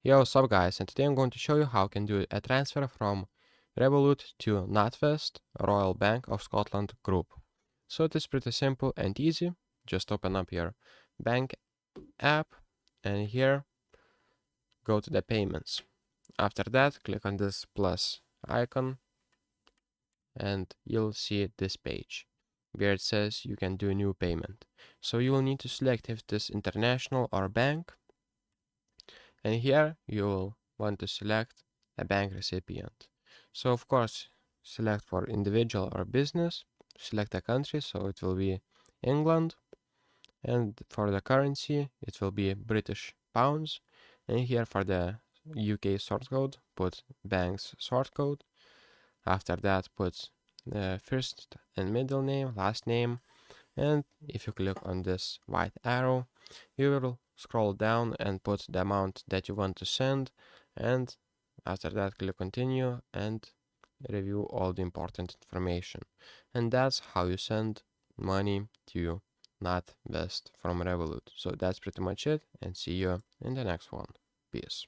Yo, what's up guys, and today I'm going to show you how you can do a transfer from Revolut to NatWest, Royal Bank of Scotland Group. So it is pretty simple and easy. Just open up your bank app and here go to the payments. After that, click on this plus icon and you'll see this page where it says you can do new payment. So you will need to select if it is international or bank. And here you will want to select a bank recipient. So of course, select for individual or business, select a country, so it will be England, and for the currency, it will be British pounds, and here for the UK sort code, put bank's sort code. After that, put the first and middle name, last name, and if you click on this white arrow, you will scroll down and put the amount that you want to send, and after that click continue and review all the important information. And that's how you send money to NatWest from Revolut. So that's pretty much it, and see you in the next one. Peace.